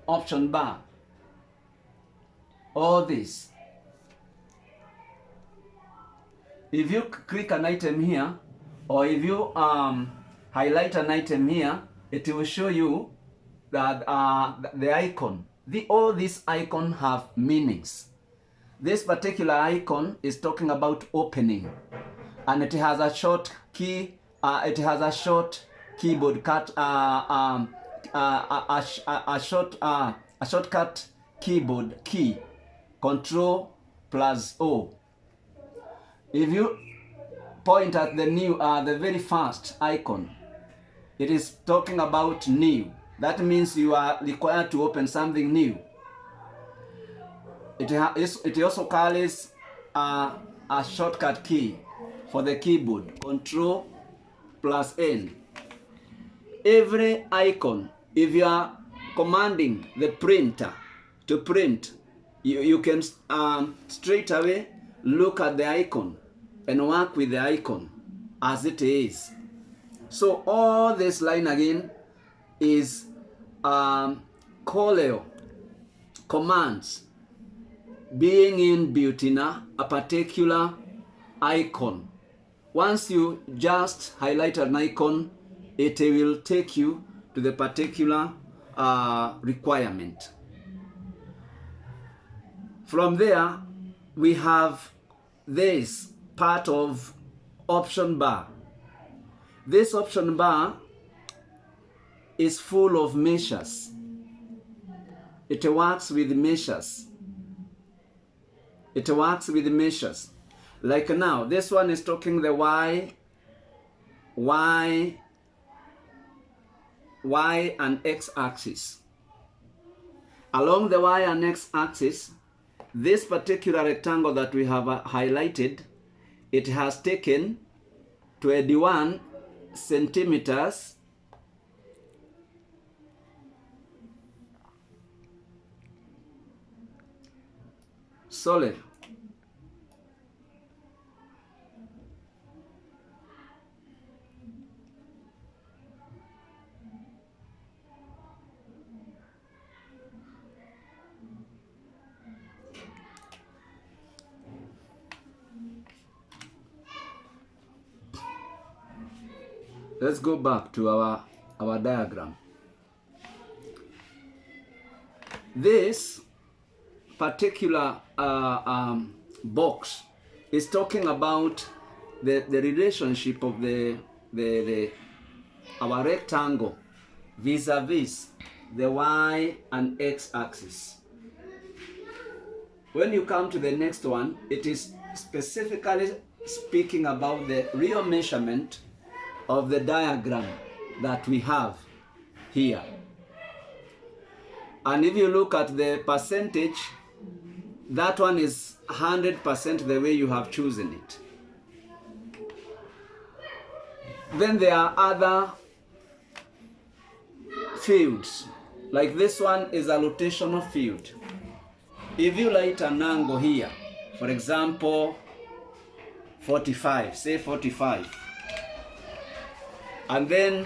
option bar, all this. If you click an item here, or if you highlight an item here, it will show you that the icon. All these icons have meanings. This particular icon is talking about opening, and it has a short key. It has a short keyboard cut. A shortcut keyboard key, Control plus O. If you point at the very first icon, it is talking about new. That means you are required to open something new. It also carries a shortcut key for the keyboard, Control plus N. Every icon, if you are commanding the printer to print, you can straight away look at the icon and work with the icon as it is. So all this line again is COREL commands being inbuilt in a particular icon. Once you just highlight an icon, it will take you to the particular requirement. From there, we have this part of option bar. This option bar is full of measures. It works with measures. It works with measures. Like now, this one is talking the Y and X axis. Along the Y and X axis, this particular rectangle that we have highlighted, it has taken 21 centimeters solid. Let's go back to our diagram. This particular box is talking about the relationship of our rectangle vis-a-vis the Y and X axis. When you come to the next one, it is specifically speaking about the real measurement of the diagram that we have here. And if you look at the percentage, that one is 100% the way you have chosen it. Then there are other fields, like this one is a rotational field. If you light an angle here, for example 45, say 45, and then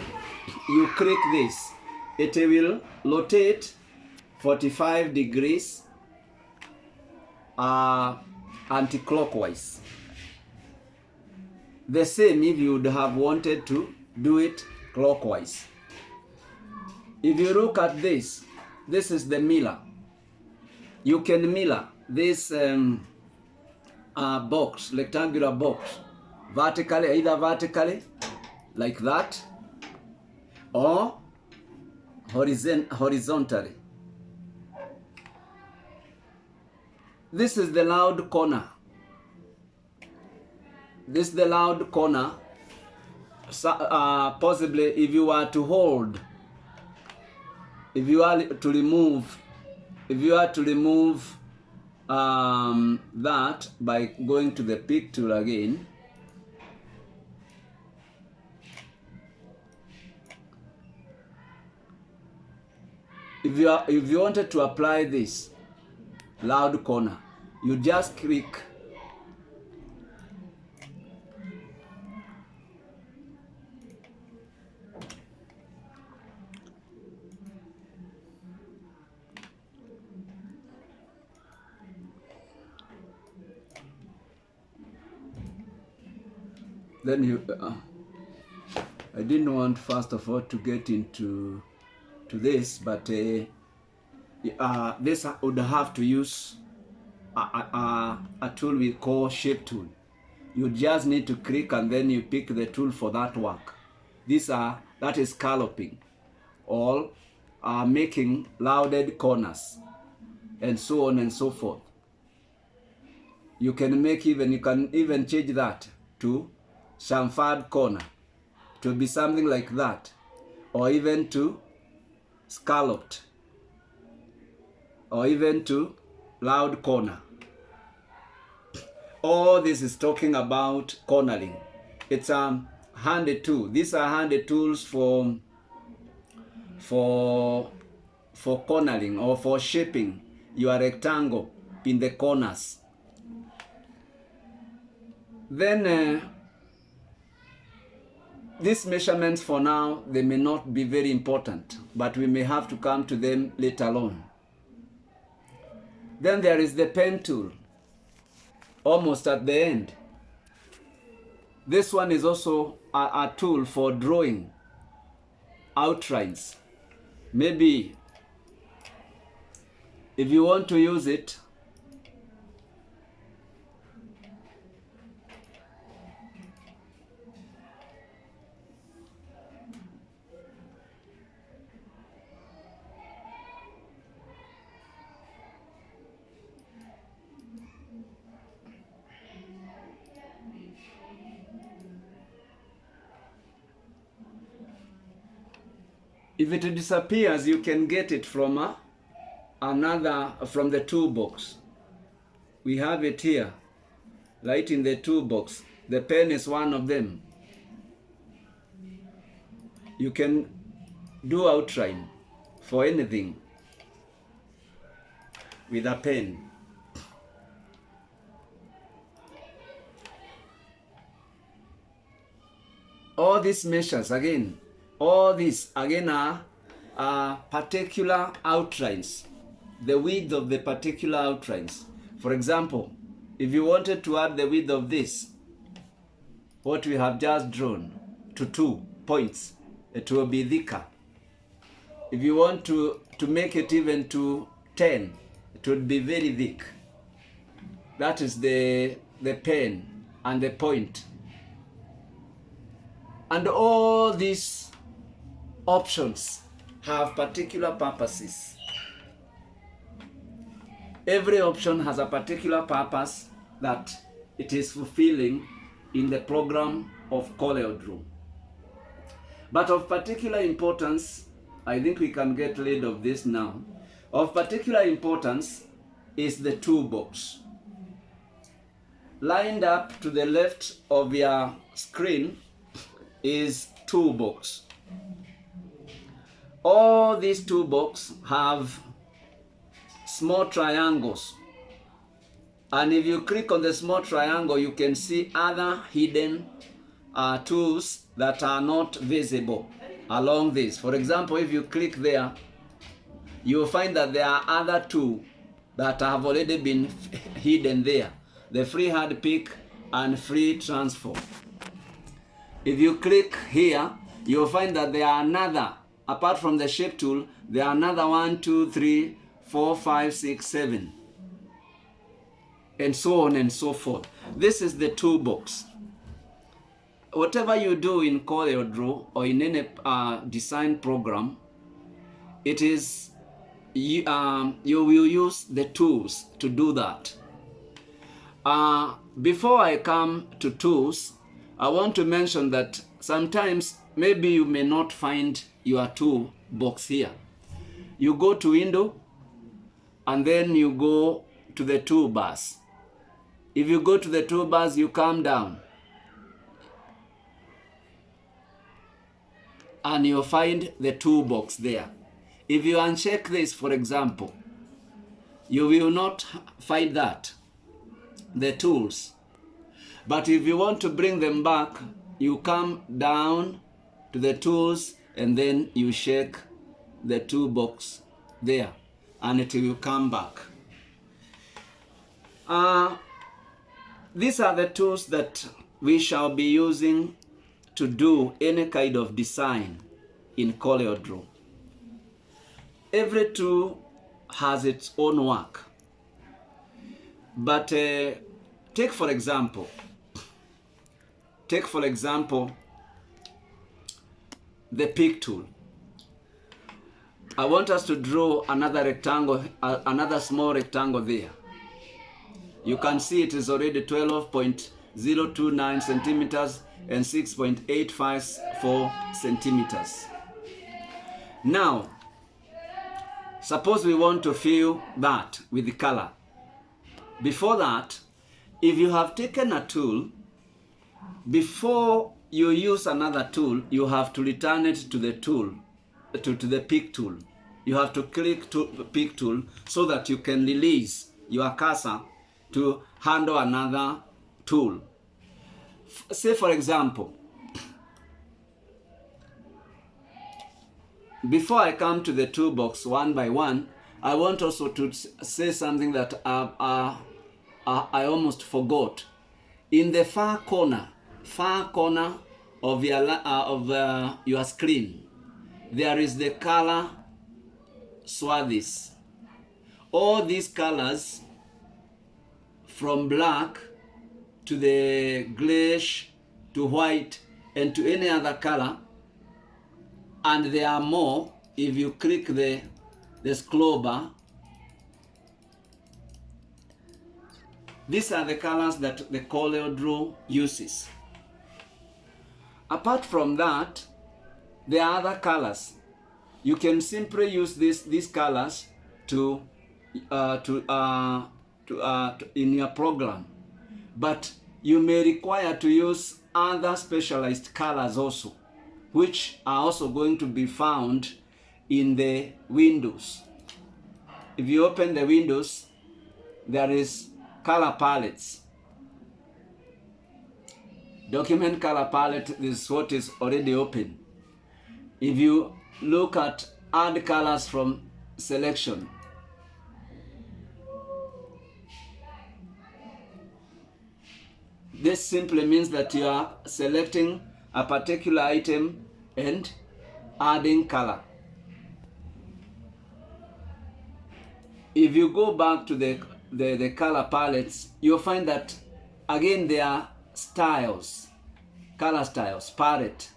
you click this, it will rotate 45 degrees anti-clockwise. The same if you would have wanted to do it clockwise. If you look at this, this is the Mila. You can Mila this box, rectangular box, vertically, either vertically, like that, or horizontally. This is the loud corner. This is the loud corner. Possibly, if you are to hold, if you are to remove that by going to the pick tool again, if you wanted to apply this loud corner, you just click then you I didn't want first of all to get into this, but this would have to use a tool we call shape tool. You just need to click and then you pick the tool for that work. That is scalloping, or making rounded corners, and so on and so forth. You can even change that to chamfered corner, to be something like that, or even to scalloped, or even to round corner. All this is talking about cornering. It's a handy tool. These are handy tools for cornering, or for shaping your rectangle in the corners. Then these measurements for now, they may not be very important, but we may have to come to them later on. Then there is the pen tool, almost at the end. This one is also a tool for drawing outlines. Maybe if you want to use it, if it disappears, you can get it from from the toolbox. We have it here, right in the toolbox. The pen is one of them. You can do outline for anything with a pen. All these measures again, are particular outlines, the width of the particular outlines. For example, if you wanted to add the width of this, what we have just drawn, to 2 points, it will be thicker. If you want to make it even to 10, it would be very thick. That is the pen and the point. And all these options have particular purposes. Every option has a particular purpose that it is fulfilling in the program of Coreldraw. But of particular importance, I think we can get rid of this now. Of particular importance is the toolbox. Lined up to the left of your screen is toolbox. All these toolbox have small triangles, and if you click on the small triangle, you can see other hidden tools that are not visible along this. For example, if you click there, you will find that there are other two that have already been hidden there: the freehand pick and free transform. If you click here, you will find that there are another, apart from the shape tool, there are another 1, 2, 3, 4, 5, 6, 7, and so on and so forth. This is the toolbox. Whatever you do in Coreldraw or in any design program, it is you will use the tools to do that. Before I come to tools, I want to mention that sometimes maybe you may not find your toolbox here. You go to Window and then you go to the toolbars. If you go to the toolbars, you come down and you'll find the toolbox there. If you uncheck this, for example, you will not find that, the tools. But if you want to bring them back, you come down to the tools and then you shake the toolbox there and it will come back. These are the tools that we shall be using to do any kind of design in Coreldraw. Every tool has its own work. But take for example, the pick tool. I want us to draw another rectangle, another small rectangle there. You can see it is already 12.029 centimeters and 6.854 centimeters. Now, suppose we want to fill that with the color. Before that, if you have taken a tool, before you use another tool, you have to return it to the tool, to the pick tool. You have to click to the pick tool so that you can release your cursor to handle another tool. Say for example, before I come to the toolbox one by one, I want also to say something that I almost forgot. In the far corner of your screen, there is the color swaths. All these colors, from black to the grayish to white and to any other color, and there are more if you click the scroll bar. These are the colors that the Coreldraw uses. Apart from that, there are other colors. You can simply use these colors in your program, but you may require to use other specialized colors also, which are also going to be found in the windows. If you open the windows, there is color palettes. Document color palette is what is already open. If you look at add colors from selection, this simply means that you are selecting a particular item and adding color. If you go back to the color palettes, you'll find that again there are styles, color styles, palette.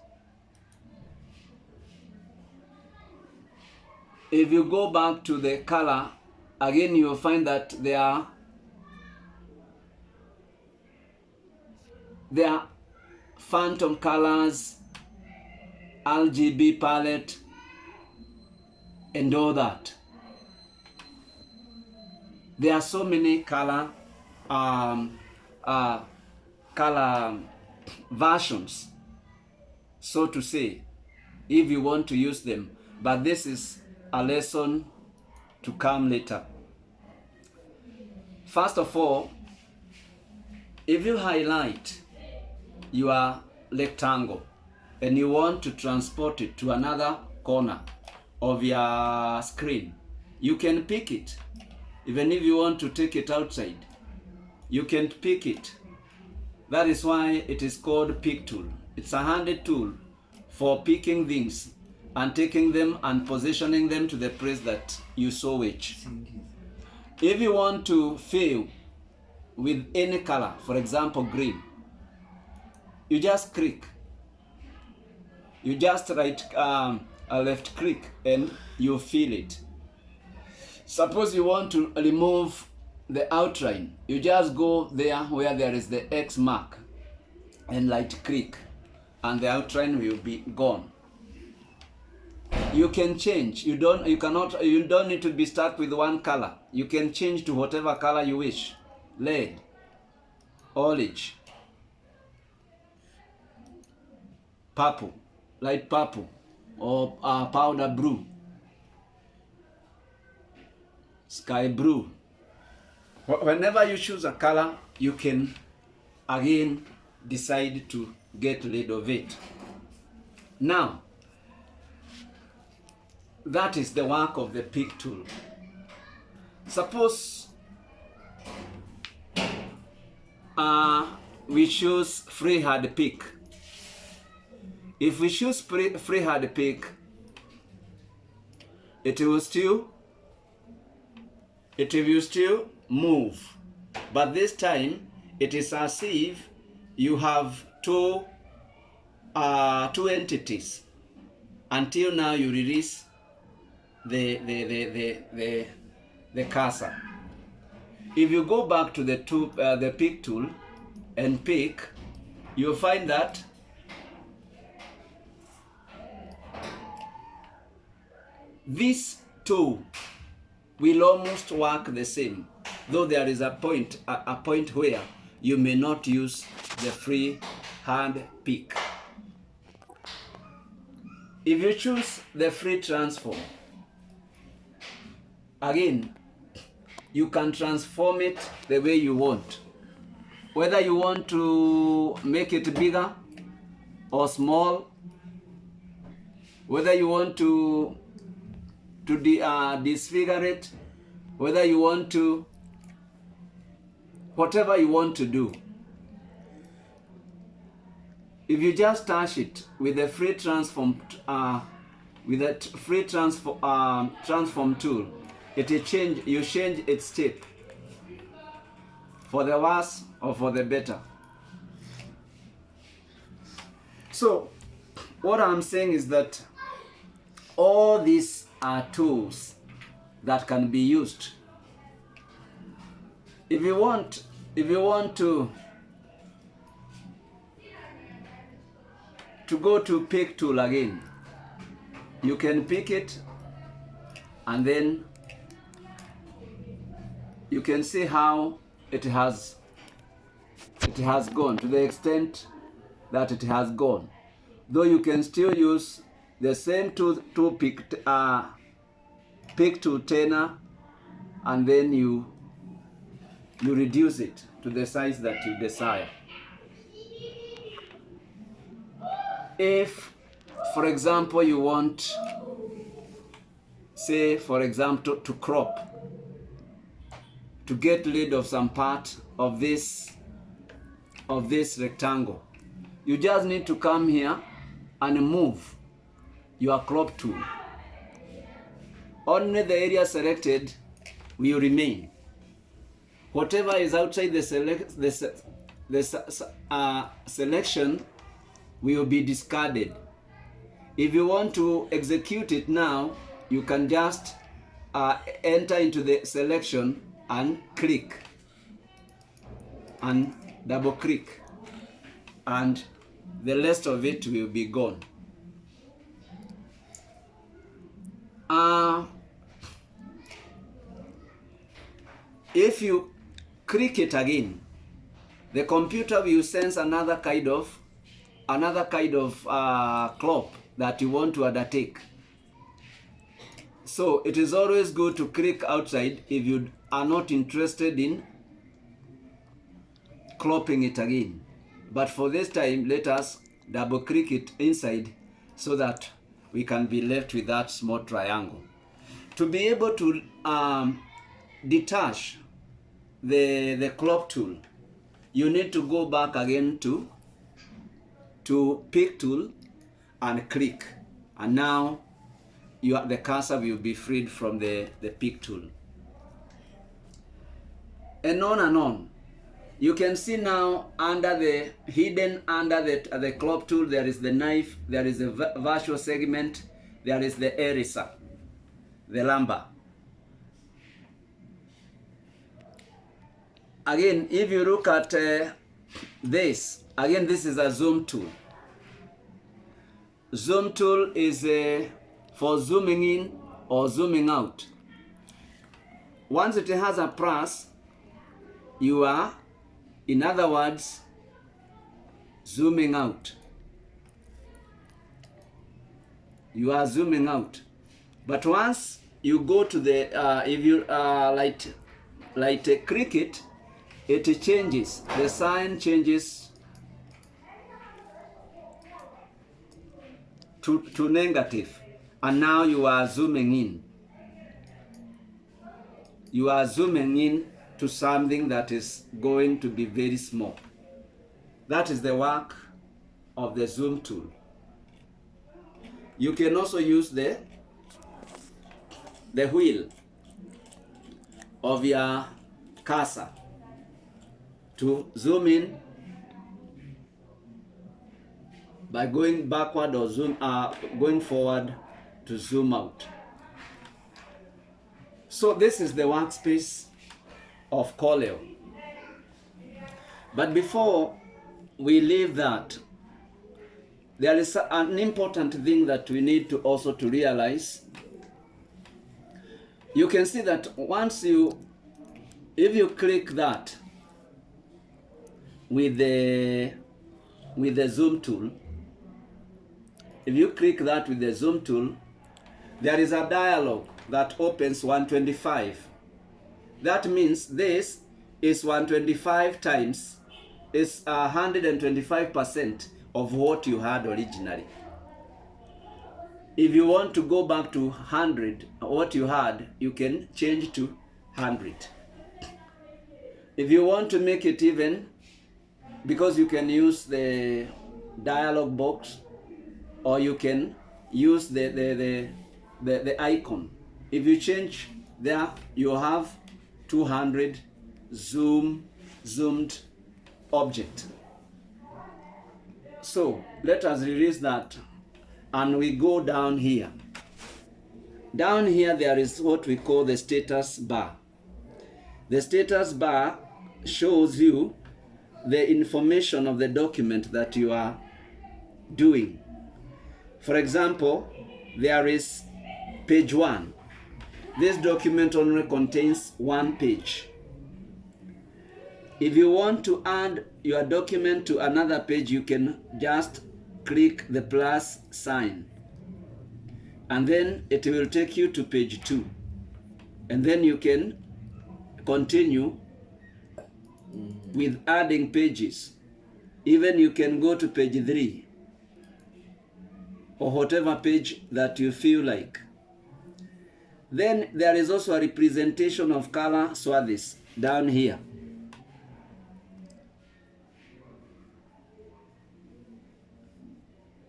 If you go back to the color, again you'll find that there are phantom colors, RGB palette, and all that. There are so many color versions, so to say, if you want to use them. But this is a lesson to come later. First of all, if you highlight your rectangle and you want to transport it to another corner of your screen, you can pick it. Even if you want to take it outside, you can pick it. That is why it is called pick tool. It's a handy tool for picking things and taking them and positioning them to the place that you so wish. If you want to fill with any color, for example green, you just click. You just left click and you fill it. Suppose you want to remove the outline, you just go there where there is the X mark and right click and the outline will be gone. You can change. You don't need to be stuck with one color. You can change to whatever color you wish. Red, orange, purple, light purple, or powder blue, sky blue. Whenever you choose a color, you can again decide to get rid of it. Now, that is the work of the pick tool. Suppose we choose freehand pick. If we choose freehand pick, it will still move, but this time it is as if you have two entities until now you release the cursor. If you go back to the pick tool and pick, you'll find that these two will almost work the same, though there is a point where you may not use the free hand pick. If you choose the free transform, again, you can transform it the way you want. Whether you want to make it bigger or small, whether you want to disfigure it, whether you want to, whatever you want to do. If you just touch it with the free transform, transform tool, you change its shape for the worse or for the better. So what I'm saying is that all these are tools that can be used. If you want to go to pick tool again, you can pick it, and then you can see how it has gone, to the extent that it has gone. Though you can still use the same pick tool tenor, and then you reduce it to the size that you desire. If, for example, you want, say, for example, to crop, to get rid of some part of this rectangle, you just need to come here and move your crop tool. Only the area selected will remain. Whatever is outside the selection will be discarded. If you want to execute it now, you can just enter into the selection and click and double click, and the rest of it will be gone. If you click it again, the computer will sense another kind of crop that you want to undertake. So it is always good to click outside if you are not interested in cropping it again. But for this time, let us double click it inside so that we can be left with that small triangle. To be able to detach the crop tool, you need to go back again to pick tool and click, and now the cursor will be freed from the pick tool. And on. You can see now hidden under the crop tool, there is the knife, there is a virtual segment, there is the eraser, the lumber. Again, if you look at this, again, this is a zoom tool. Zoom tool is for zooming in or zooming out. Once it has a plus, you are, in other words, zooming out. You are zooming out. But once you go to the, if you click it, it changes. The sign changes to negative. And now you are zooming in. You are zooming in to something that is going to be very small. That is the work of the zoom tool. You can also use the wheel of your cursor to zoom in by going backward or going forward to zoom out. So this is the workspace of COREL. But before we leave that, there is an important thing that we need to also to realize. You can see that if you click that with the zoom tool, if you click that with the zoom tool, there is a dialog that opens 125. That means this is 125 times, is 125% of what you had originally. If you want to go back to 100, what you had, you can change to 100. If you want to make it even, because you can use the dialog box, or you can use the icon. If you change there, you have 200 zoomed object. So let us release that and we go down here. Down here there is what we call the status bar. The status bar shows you the information of the document that you are doing. For example, there is page 1. This document only contains 1 page. If you want to add your document to another page, you can just click the plus sign, and then it will take you to page 2, and then you can continue with adding pages. Even you can go to page 3 or whatever page that you feel like. Then there is also a representation of color swaths down here.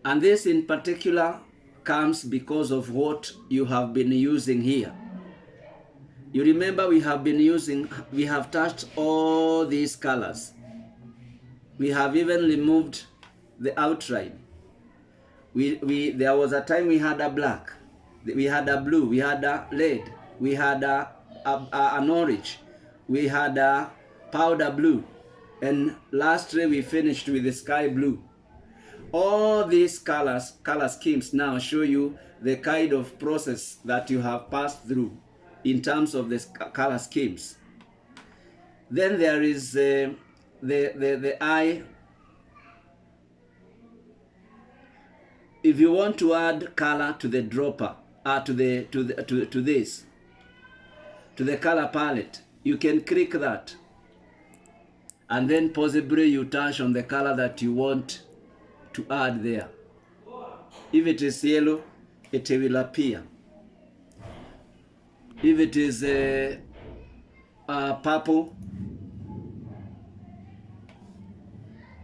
And this in particular comes because of what you have been using here. You remember we have touched all these colors. We have even removed the outline. There was a time we had a black, we had a blue, we had a red, we had an orange, we had a powder blue, and lastly we finished with the sky blue. All these color schemes now show you the kind of process that you have passed through in terms of the color schemes. Then there is the eye. If you want to add color to the dropper, to the color palette, you can click that, and then possibly you touch on the color that you want to add there. If it is yellow, it will appear. If it is purple,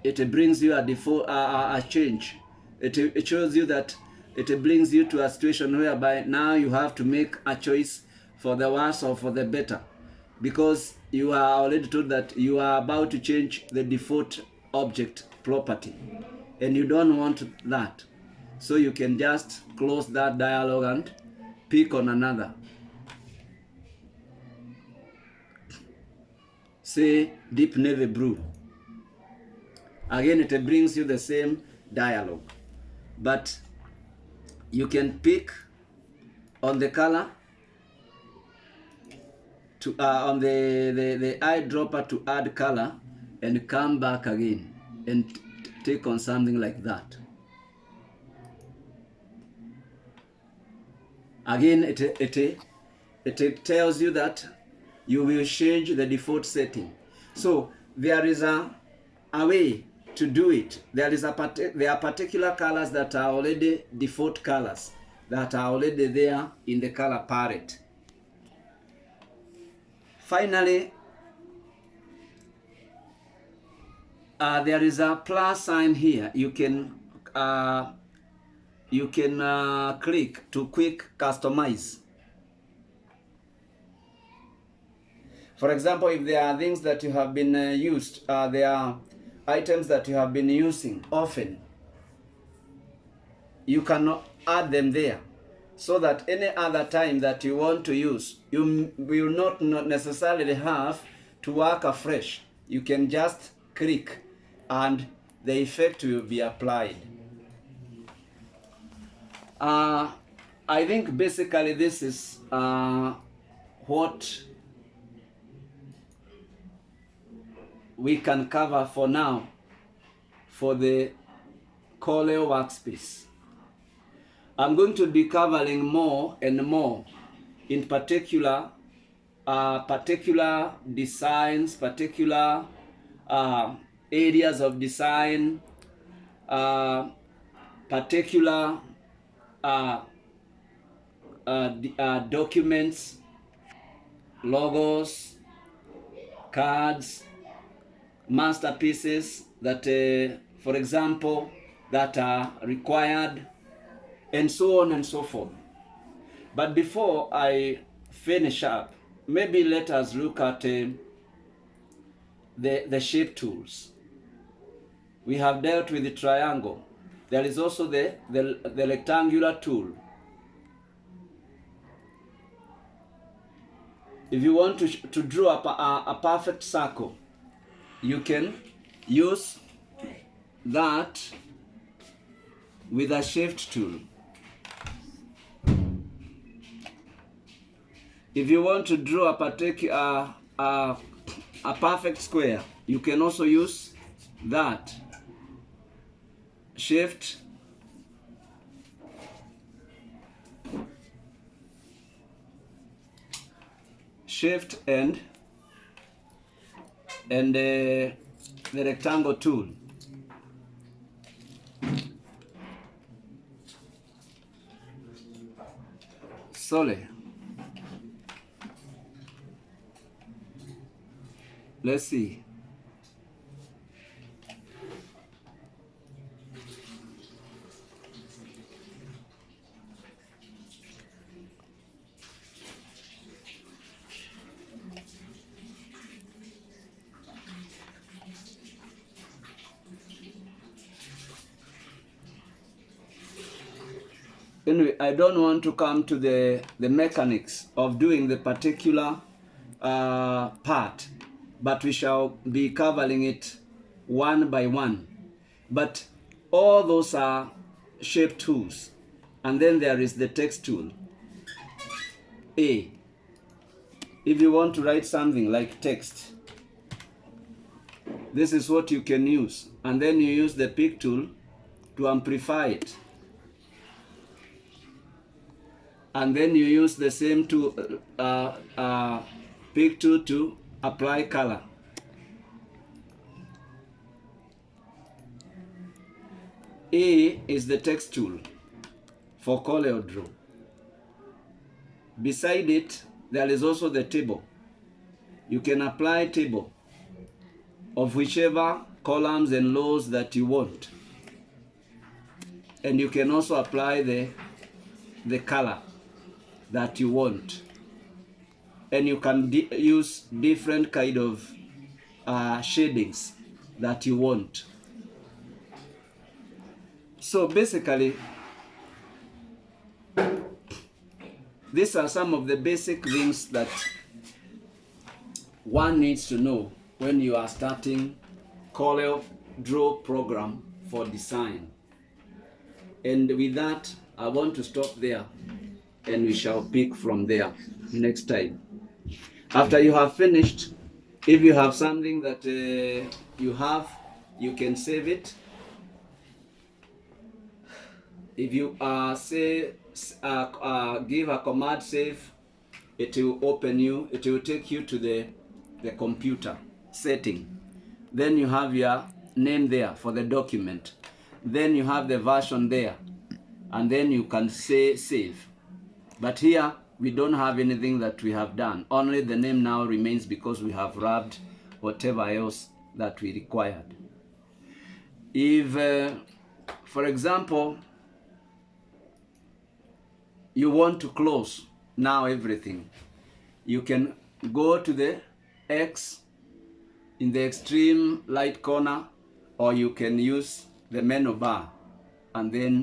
it brings you a default a change. It shows you that it brings you to a situation whereby now you have to make a choice for the worse or for the better, because you are already told that you are about to change the default object property, and you don't want that. So you can just close that dialog and pick on another. Say deep navy blue. Again, it brings you the same dialog, but you can pick on the color to on the eyedropper to add color, and come back again and take on something like that. Again, it tells you that you will change the default setting. So there is a way to do it. There are particular colors that are already default colors that are already there in the color palette. Finally, there is a plus sign here. You can click to quick customize. For example, if there are things that you have been there are items that you have been using often, you can add them there, so that any other time that you want to use, you will not necessarily have to work afresh. You can just click and the effect will be applied. I think basically this is what we can cover for now for the COREL workspace. I'm going to be covering more and more, in particular designs, particular areas of design, particular documents, logos, cards, masterpieces that, for example, that are required, and so on and so forth. But before I finish up, maybe let us look at the shape tools. We have dealt with the triangle. There is also the rectangular tool. If you want to draw a perfect circle, you can use that with a shift tool. If you want to draw a particular a perfect square, you can also use that. Shift, and the rectangle tool. Sorry. Let's see. Anyway, I don't want to come to the mechanics of doing the particular part, but we shall be covering it one by one. But all those are shape tools. And then there is the text tool. A. If you want to write something like text, this is what you can use. And then you use the pick tool to amplify it. And then you use the same tool, pick tool, to apply color. A is the text tool for Coreldraw. Beside it, there is also the table. You can apply table of whichever columns and rows that you want. And you can also apply the color that you want. And you can use different kind of shadings that you want. So basically, these are some of the basic things that one needs to know when you are starting Coreldraw program for design. And with that, I want to stop there, and we shall pick from there next time. After you have finished, if you have something that you can save it. If you give a command save, it will take you to the computer setting. Then you have your name there for the document. Then you have the version there, and then you can say save. But here we don't have anything that we have done. Only the name now remains because we have wrapped whatever else that we required. If, for example, you want to close now everything, you can go to the X in the extreme right corner, or you can use the menu bar and then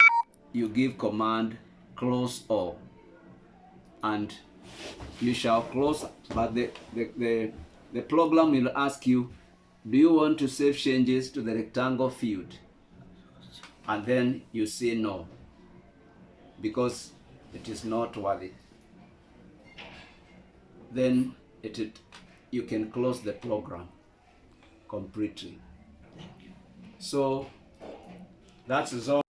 you give command close all, and you shall close. But the program will ask you, do you want to save changes to the rectangle field? And then you say no, because it is not worthy. Then you can close the program completely. So that's all.